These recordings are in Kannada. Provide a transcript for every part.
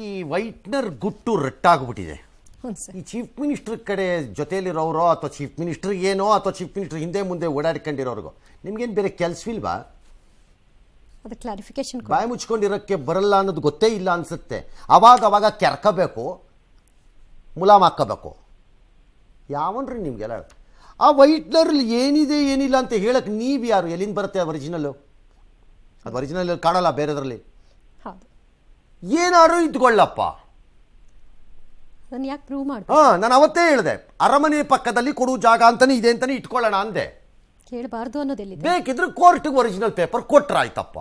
ಈ ವೈಟ್ನರ್ ಗುಟ್ಟು ರಟ್ಟಾಗ್ಬಿಟ್ಟಿದೆ. ಈ ಚೀಫ್ ಮಿನಿಸ್ಟರ್ ಕಡೆ ಜೊತೆಯಲ್ಲಿರೋರೋ ಅಥವಾ ಚೀಫ್ ಮಿನಿಸ್ಟರ್ ಏನೋ ಅಥವಾ ಚೀಫ್ ಮಿನಿಸ್ಟರ್ ಹಿಂದೆ ಮುಂದೆ ಓಡಾಡ್ಕೊಂಡಿರೋರ್ಗು ನಿಮ್ಗೇನು ಬೇರೆ ಕೆಲಸವಿಲ್ವಾ? ಅದು ಕ್ಲಾರಿಫಿಕೇಶನ್ ಬಾಯಿ ಮುಚ್ಕೊಂಡಿರೋಕ್ಕೆ ಬರಲ್ಲ ಅನ್ನೋದು ಗೊತ್ತೇ ಇಲ್ಲ ಅನ್ಸುತ್ತೆ. ಅವಾಗ ಕೆರ್ಕೋಬೇಕು, ಮುಲಾಮ್ ಹಾಕ್ಕೋಬೇಕು. ಯಾವನ್ರಿ ನಿಮಗೆಲ್ಲ ಆ ವೈಟ್ನರ್ಲಿ ಏನಿದೆ ಏನಿಲ್ಲ ಅಂತ ಹೇಳಕ್ಕೆ ನೀವು ಯಾರು? ಎಲ್ಲಿಂದ ಬರುತ್ತೆ ಒರಿಜಿನಲ್ಲು? ಅದು ಒರಿಜಿನಲ್ ಕಾಣಲ್ಲ ಬೇರೆದ್ರಲ್ಲಿ. ಏನಾದ್ರು ಇದ್ಕೊಳ್ಳಪ್ಪ. ಯಾಕೆ ಪ್ರೂವ್ ಮಾಡಿ? ನಾನು ಅವತ್ತೇ ಹೇಳಿದೆ, ಅರಮನೆ ಪಕ್ಕದಲ್ಲಿ ಕೊಡು ಜಾಗ ಅಂತಾನೆ ಇದೆ ಅಂತಾನೆ ಇಟ್ಕೊಳ್ಳೋಣ ಅಂದೆ. ಕೇಳಬಾರ್ದು ಅನ್ನೋದೆಲ್ಲಿ? ಬೇಕಿದ್ರೆ ಕೋರ್ಟ್ಗೆ ಒರಿಜಿನಲ್ ಪೇಪರ್ ಕೊಟ್ರಾಯ್ತಪ್ಪ.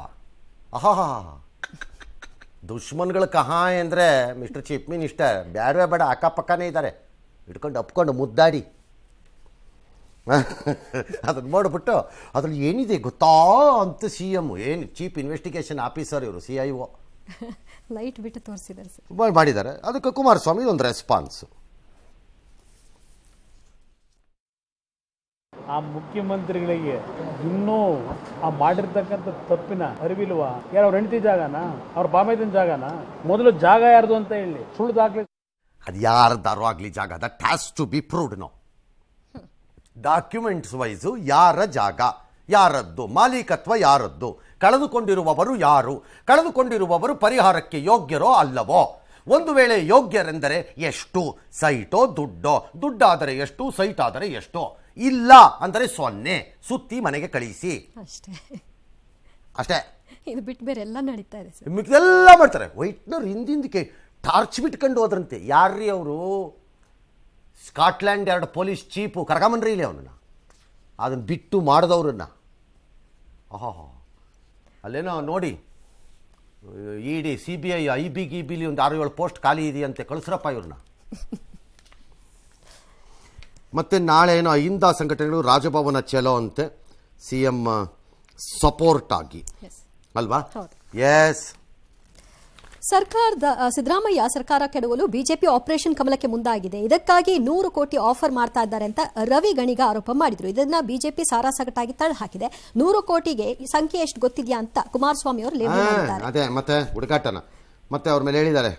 ಆಹಾ, ದುಶ್ಮನ್ಗಳ ಕಹಾಯ್ ಅಂದರೆ ಮಿಸ್ಟರ್ ಚೀಫ್ ಮಿನಿಸ್ಟರ್ ಬೇಡವೇ ಬೇಡ, ಅಕ್ಕಪಕ್ಕನೇ ಇದ್ದಾರೆ, ಇಟ್ಕೊಂಡು ಅಪ್ಕೊಂಡು ಮುದ್ದಾಡಿ ಅದನ್ನು ನೋಡ್ಬಿಟ್ಟು ಅದ್ರಲ್ಲಿ ಏನಿದೆ ಗೊತ್ತಾ ಅಂತ CM ಏನು ಚೀಫ್ ಇನ್ವೆಸ್ಟಿಗೇಷನ್ ಆಫೀಸರ್ ಇವರು CIO ಲೈಟ್ ಬಿಟ್ಟು ತೋರಿಸಿದ್ದಾರೆ ಸರ್, ಮಾಡಿದ್ದಾರೆ. ಅದಕ್ಕೆ ಕುಮಾರಸ್ವಾಮಿ ಒಂದು ರೆಸ್ಪಾನ್ಸ್. ಆ ಮುಖ್ಯಮಂತ್ರಿಗಳಿಗೆ ಇನ್ನೂ ಆ ಮಾಡಿರ್ತಕ್ಕಂಥ ತಪ್ಪಿನ ಅರಿವಿಲ್ವಾ? ಯಾರು ಅವ್ರ ಹೆಂಡತಿ ಜಾಗನ, ಅವ್ರ ಬಾಮೈದನ ಜಾಗನ? ಮೊದಲು ಜಾಗ ಯಾರ್ದು ಅಂತ ಹೇಳಿ ಸುಳ್ಳು ದಾಖಲೆ. ಅದು ಯಾರ್ದಾರು ಆಗಲಿ ಜಾಗ, that has to be proved. No documents wise ಯಾರ ಜಾಗ, ಯಾರದ್ದು ಮಾಲೀಕತ್ವ, ಯಾರದ್ದು, ಕಳೆದುಕೊಂಡಿರುವವರು ಯಾರು, ಕಳೆದುಕೊಂಡಿರುವವರು ಪರಿಹಾರಕ್ಕೆ ಯೋಗ್ಯರೋ ಅಲ್ಲವೋ, ಒಂದು ವೇಳೆ ಯೋಗ್ಯರೆಂದರೆ ಎಷ್ಟು, ಸೈಟೋ ದುಡ್ಡೋ, ದುಡ್ಡಾದರೆ ಎಷ್ಟು, ಸೈಟ್ ಆದರೆ ಎಷ್ಟು, ಇಲ್ಲ ಅಂದರೆ 0 ಸುತ್ತಿ ಮನೆಗೆ ಕಳಿಸಿ ಅಷ್ಟೇ. ಇದು ಬಿಟ್ಟು ಬೇರೆ ಎಲ್ಲ ನಡೀತಾ ಇದೆ ಸರ್, ಮಿಕ್ಕೆಲ್ಲ ಮಾಡ್ತಾರೆ. ವೈಟ್ನರ್ ಹಿಂದಿಂದಕ್ಕೆ ಟಾರ್ಚ್ ಬಿಟ್ಕೊಂಡು ಹೋದ್ರಂತೆ. ಯಾರ್ರೀ ಅವರು? ಸ್ಕಾಟ್ಲ್ಯಾಂಡ್ 2 ಪೊಲೀಸ್ ಚೀಫು ಕರ್ಕೊಂಬನ್ರಿ ಇಲ್ಲಿ ಅವನನ್ನು, ಅದನ್ನು ಬಿಟ್ಟು ಮಾಡಿದವ್ರನ್ನ. ಆಹಾ, ಅಲ್ಲೇನೋ ನೋಡಿ, ED CBI IB ಗಿಬಿಲಿ ಒಂದು 6-7 ಪೋಸ್ಟ್ ಖಾಲಿ ಇದೆಯಂತೆ, ಕಳಿಸ್ರಪ್ಪ ಇವ್ರನ್ನ. ಮತ್ತು ನಾಳೆ ಏನೋ ಅಹಿಂದ ಸಂಘಟನೆಗಳು ರಾಜಭವನ ಚಲೋ ಅಂತೆ, CM ಸಪೋರ್ಟ್ ಆಗಿ ಅಲ್ವಾ? ಎಸ್. ಸಿದ್ದರಾಮಯ್ಯ ಸರ್ಕಾರ ಕೆಡವಲು ಬಿಜೆಪಿ ಆಪರೇಷನ್ ಕಮಲಕ್ಕೆ ಮುಂದಾಗಿದೆ. ಇದಕ್ಕಾಗಿ 100 ಕೋಟಿ ಆಫರ್ ಮಾಡ್ತಾ ಇದ್ದಾರೆ ಅಂತ ರವಿ ಗಣಿಗ ಆರೋಪ ಮಾಡಿದ್ರು. ಇದನ್ನ ಬಿಜೆಪಿ ಸಾರಾಸಗಟಾಗಿ ತಳ್ಳಿ ಹಾಕಿದೆ. 100 ಕೋಟಿಗೆ ಸಂಖ್ಯೆ ಎಷ್ಟು ಗೊತ್ತಿದ್ಯಾ ಅಂತ ಕುಮಾರಸ್ವಾಮಿ ಅವರು ಲೇಬಲ್ ಮಾಡಿದ್ದಾರೆ. ಅದೇ ಮತ್ತೆ ಹುಡುಕಾಟನ ಮತ್ತೆ ಅವ್ರ ಮೇಲೆ ಹೇಳಿದ್ದಾರೆ,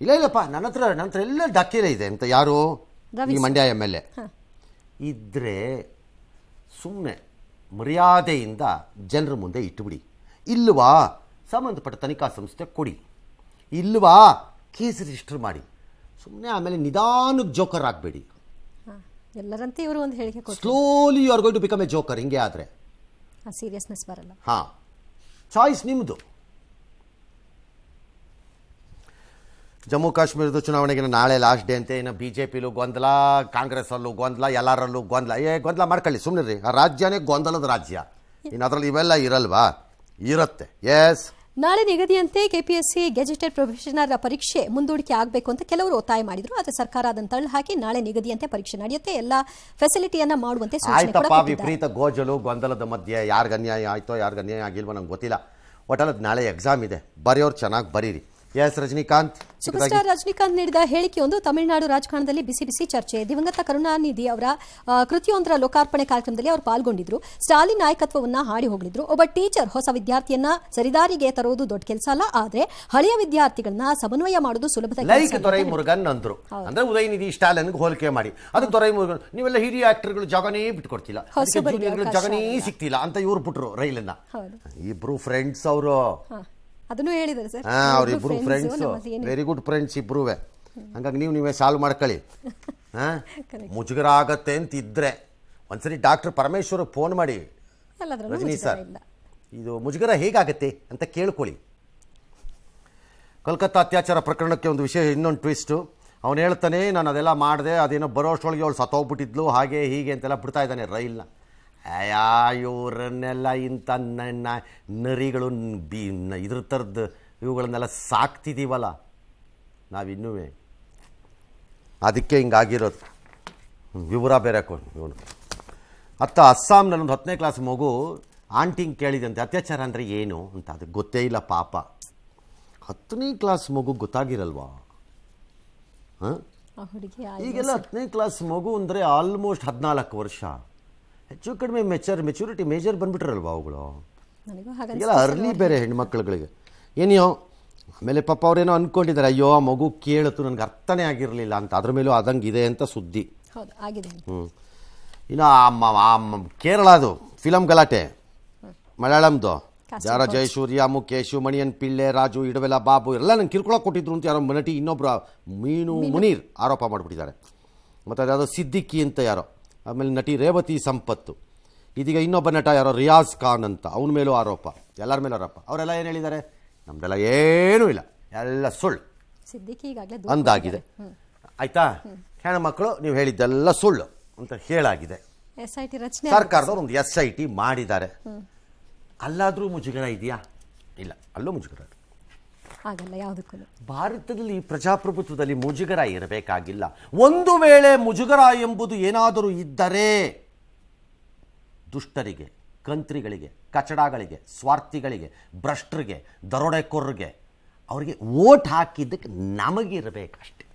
ಇಲ್ಲಪ್ಪ ನನ್ನ ಹತ್ರ ಎಲ್ಲ ದಾಖಲೆ ಇದೆ ಅಂತ. ಯಾರು? ಈ ಮಂಡ್ಯ MLA ಇದ್ರೆ ಸುಮ್ಮನೆ ಮರ್ಯಾದೆಯಿಂದ ಜನರ ಮುಂದೆ ಇಟ್ಟುಬಿಡಿ. ಇಲ್ವಾ ಸಂಬಂಧಪಟ್ಟ ತನಿಖಾ ಸಂಸ್ಥೆ ಕೊಡಿ, ಇಲ್ವಾ ಕೇಸ್ ರಿಜಿಸ್ಟರ್ ಮಾಡಿ. ಸುಮ್ಮನೆ ಆಮೇಲೆ ನಿಧಾನಕ್ಕೆ ಜೋಕರ್ ಆಗಬೇಡಿ. ಎಲ್ಲರಂತೆ ಇವರು ಒಂದು ಹೇಳಿಕೆ ಕೊಟ್ಟು slowly you are going to become a joker. ಹಿಂಗೆ ಆದರೆ ಸೀರಿಯಸ್ನೆಸ್ ಬರಲ್ಲ. ಚಾಯ್ಸ್ ನಿಮ್ಮದು. ಜಮ್ಮು ಕಾಶ್ಮೀರದ ಚುನಾವಣೆಗೆ ನಾಳೆ ಲಾಸ್ಟ್ ಡೇ ಅಂತೆ. ಇನ್ನು BJPಲೂ ಗೊಂದಲ, ಕಾಂಗ್ರೆಸ್ಸಲ್ಲೂ ಗೊಂದಲ, ಎಲ್ಲರಲ್ಲೂ ಗೊಂದಲ. ಗೊಂದಲ ಮಾಡ್ಕೊಳ್ಳಿ, ಸುಮ್ಮನೆ ರೀ. ಆ ರಾಜ್ಯನೇ ಗೊಂದಲದ ರಾಜ್ಯ. ಇನ್ನು ಅದರಲ್ಲಿ ಇವೆಲ್ಲ ಇರಲ್ವಾ? ಇರುತ್ತೆ. ಎಸ್. ನಾಳೆ ನಿಗದಿಯಂತೆ KPSC ಗೆಜೆಟೆಡ್ ಪ್ರೊಫೆಷನರ್ ಪರೀಕ್ಷೆ ಮುಂದೂಡಿಕೆ ಆಗಬೇಕು ಅಂತ ಕೆಲವರು ಒತ್ತಾಯ ಮಾಡಿದ್ರು. ಆದರೆ ಸರ್ಕಾರ ಅದನ್ನು ತಳ್ಳಿ ಹಾಕಿ ನಾಳೆ ನಿಗದಿಯಂತೆ ಪರೀಕ್ಷೆ ನಡೆಯುತ್ತೆ, ಎಲ್ಲ ಫೆಸಿಲಿಟಿಯನ್ನ ಮಾಡುವಂತೆ ಸೂಚನೆ ಆಯ್ತಪ್ಪ. ವಿಪರೀತ ಗೋಜಲು ಗೊಂದಲದ ಮಧ್ಯೆ ಯಾರಿಗೆ ಅನ್ಯಾಯ ಆಯ್ತೋ ಯಾರಿಗೆ ಅನ್ಯಾಯ ಆಗಿಲ್ವೋ ನಂಗೆ ಗೊತ್ತಿಲ್ಲ. ಒಟ್ಟಲ್ಲಿ ನಾಳೆ ಎಕ್ಸಾಮ್ ಇದೆ, ಬರೆಯೋರು ಚೆನ್ನಾಗಿ ಬರೀರಿ. Yes. Rajinikanth. Super star Rajinikanth ನೀಡಿದ ಹೇಳಿಕೆಯೊಂದು ತಮಿಳುನಾಡು ರಾಜಕಾರಣದಲ್ಲಿ ಬಿಸಿ ಬಿಸಿ ಚರ್ಚೆ. ದಿವಂಗತ ಕರುಣಾನಿಧಿ ಅವರ ಕೃತಿಯೊಂದರ ಲೋಕಾರ್ಪಣೆ ಕಾರ್ಯಕ್ರಮದಲ್ಲಿ ಅವರು ಪಾಲ್ಗೊಂಡಿದ್ರು. ಸ್ಟಾಲಿನ್ ನಾಯಕತ್ವವನ್ನ ಹಾಡಿ ಹೋಗಲಿದ್ರು. ಒಬ್ಬ ಟೀಚರ್ ಹೊಸ ವಿದ್ಯಾರ್ಥಿಯನ್ನ ಸರಿದಾರಿಗೆ ತರುವುದು ದೊಡ್ಡ ಕೆಲಸ ಅಲ್ಲ, ಆದ್ರೆ ಹಳೆಯ ವಿದ್ಯಾರ್ಥಿಗಳನ್ನ ಸಮನ್ವಯ ಮಾಡೋದು ಸುಲಭದ ಕೆಲಸ. ದೊರೈ ಮುರುಗನ್ ಅಂದ್ರು ಅಂದ್ರೆ ಉದಯನಿಧಿ ಸ್ಟಾಲಿನ್ಗೆ ಹೋಲಿಕೆ ಮಾಡಿ. ಅದಕ್ಕೆ ದೊರೈ ಮುರುಗನ್ ನೀವೆಲ್ಲ ಹಿರಿಯ ಆಕ್ಟರ್ಗಳು ಜಾಗನೇ ಬಿಟ್ಕೊಡ್ತಿಲ್ಲ, ಜಾಗನೇ ಸಿಗ್ತಿಲ್ಲ ಅಂತ ಇವ್ರು ಬಿಟ್ರು ರೈಲನ್ನ. ಇಬ್ರು ಫ್ರೆಂಡ್ಸ್ ಅವರು, ಅದನ್ನು ಹೇಳಿದ್ದಾರೆ ಸರ್. ಅವರಿಬ್ರು ಫ್ರೆಂಡ್ಸ್, ವೆರಿ ಗುಡ್ ಫ್ರೆಂಡ್ಸ್ ಇಬ್ರುವೆ. ಹಂಗಾಗಿ ನೀವೇ ಸಾಲ್ವ್ ಮಾಡ್ಕೊಳ್ಳಿ. ಮುಜುಗರ ಆಗತ್ತೆ ಅಂತಿದ್ರೆ ಒಂದ್ಸರಿ ಡಾಕ್ಟರ್ ಪರಮೇಶ್ವರ್ ಫೋನ್ ಮಾಡಿ, ರಜನಿ ಸರ್ ಇದು ಮುಜುಗರ ಹೇಗಾಗತ್ತೆ ಅಂತ ಕೇಳ್ಕೊಳ್ಳಿ. ಕೋಲ್ಕತ್ತಾ ಅತ್ಯಾಚಾರ ಪ್ರಕರಣಕ್ಕೆ ಒಂದು ವಿಷಯ, ಇನ್ನೊಂದು ಟ್ವಿಸ್ಟು. ಅವನು ಹೇಳ್ತಾನೆ, ನಾನು ಅದೆಲ್ಲ ಮಾಡಿದೆ, ಅದೇನೋ ಬರೋಷ್ಟೊಳಗೆ ಅವಳು ಸತ್ತೋಗ್ಬಿಟ್ಟಿದ್ಲು, ಹಾಗೆ ಹೀಗೆ ಅಂತೆಲ್ಲ ಬಿಡ್ತಾ ಇದ್ದಾನೆ ರೈಲ್ನ. ಇವರನ್ನೆಲ್ಲ ಇಂಥ ನರಿಗಳು ಇದ್ರ ಥರದ್ದು ಇವುಗಳನ್ನೆಲ್ಲ ಸಾಕ್ತಿದ್ದೀವಲ್ಲ ನಾವಿನ್ನೂ. ಅದಕ್ಕೆ ಹಿಂಗಾಗಿರೋದು. ವಿವರ ಬೇರೆ ಇವನು. ಅಸ್ಸಾಂನಲ್ಲೊಂದು 10ನೇ ಕ್ಲಾಸ್ ಮಗು ಆಂಟಿಂಗ್ ಕೇಳಿದಂತೆ ಅತ್ಯಾಚಾರ ಅಂದರೆ ಏನು ಅಂತ. ಅದಕ್ಕೆ ಗೊತ್ತೇ ಇಲ್ಲ ಪಾಪ. 10ನೇ ಕ್ಲಾಸ್ ಮಗು ಗೊತ್ತಾಗಿರಲ್ವಾ? ಈಗೆಲ್ಲ 10ನೇ ಕ್ಲಾಸ್ ಮಗು ಅಂದರೆ ಆಲ್ಮೋಸ್ಟ್ 14 ವರ್ಷ. ಹೆಚ್ಚು ಕಡಿಮೆ ಮೆಚುರಿಟಿ ಮೇಜರ್ ಬಂದ್ಬಿಟ್ರಲ್ವ ಅವುಗಳು. ಈಗೆಲ್ಲ ಅರ್ಲಿ ಬೇರೆ ಹೆಣ್ಮಕ್ಳುಗಳಿಗೆ. ಏನೋ ಆಮೇಲೆ ಪಾಪ ಅವರೇನೋ ಅಂದ್ಕೊಂಡಿದ್ದಾರೆ, ಅಯ್ಯೋ ಆ ಮಗು ಕೇಳಿತು ನನಗೆ ಅರ್ಥನೇ ಆಗಿರಲಿಲ್ಲ ಅಂತ, ಅದ್ರ ಮೇಲೂ ಆದಂಗಿದೆ ಅಂತ ಸುದ್ದಿ. ಹೌದು ಆಗಿದೆ. ಇನ್ನು ಕೇರಳದು ಫಿಲಮ್ ಗಲಾಟೆ, ಮಲಯಾಳಂದು ಯಾರ ಜಯಸೂರ್ಯ, ಮುಖೇಶು, ಮಣಿಯನ್ ಪಿಳ್ಳೆ, ರಾಜು, ಇಡವೆಲ, ಬಾಬು ಎಲ್ಲ ನಂಗೆ ಕಿರ್ಕೊಳಕ್ಕೆ ಕೊಟ್ಟಿದ್ರು ಅಂತ ಯಾರೋ ನಟಿ ಇನ್ನೊಬ್ಬರು ಮೀನು ಮುನೀರ್ ಆರೋಪ ಮಾಡಿಬಿಟ್ಟಿದ್ದಾರೆ. ಮತ್ತು ಅದ್ಯಾವುದೋ ಸಿದ್ದಿಕ್ಕಿ ಅಂತ ಯಾರೋ, ಆಮೇಲೆ ನಟಿ ರೇವತಿ ಸಂಪತ್ತು, ಇದೀಗ ಇನ್ನೊಬ್ಬ ನಟ ಯಾರೋ ರಿಯಾಜ್ ಖಾನ್ ಅಂತ, ಅವನ ಮೇಲೂ ಆರೋಪ, ಎಲ್ಲರ ಮೇಲೂ ಆರೋಪ. ಅವರೆಲ್ಲ ಏನು ಹೇಳಿದ್ದಾರೆ, ನಮ್ದೆಲ್ಲ ಏನೂ ಇಲ್ಲ, ಎಲ್ಲ ಸುಳ್ಳು ಅಂದಾಗಿದೆ. ಆಯ್ತಾ, ಹೆಣ್ಮಕ್ಳು ನೀವು ಹೇಳಿದ್ದೆಲ್ಲ ಸುಳ್ಳು ಅಂತ ಹೇಳಾಗಿದೆ. SIT ರಚನೆ ಸರ್ಕಾರದವ್ರು ಒಂದು SIT ಮಾಡಿದ್ದಾರೆ. ಅಲ್ಲಾದರೂ ಮುಜುಗರ ಇದೆಯಾ? ಇಲ್ಲ, ಅಲ್ಲೂ ಮುಜುಗರ ಆಗಲ್ಲ ಯಾವುದಕ್ಕೂ. ಭಾರತದಲ್ಲಿ ಪ್ರಜಾಪ್ರಭುತ್ವದಲ್ಲಿ ಮುಜುಗರ ಇರಬೇಕಾಗಿಲ್ಲ. ಒಂದು ವೇಳೆ ಮುಜುಗರ ಎಂಬುದು ಏನಾದರೂ ಇದ್ದರೆ ದುಷ್ಟರಿಗೆ, ಕಂತ್ರಿಗಳಿಗೆ, ಕಚಡಗಳಿಗೆ, ಸ್ವಾರ್ಥಿಗಳಿಗೆ, ಭ್ರಷ್ಟರಿಗೆ, ದರೋಡೆಕೋರರಿಗೆ ಅವರಿಗೆ ವೋಟ್ ಹಾಕಿದ್ದಕ್ಕೆ ನಮಗಿರಬೇಕಷ್ಟೆ.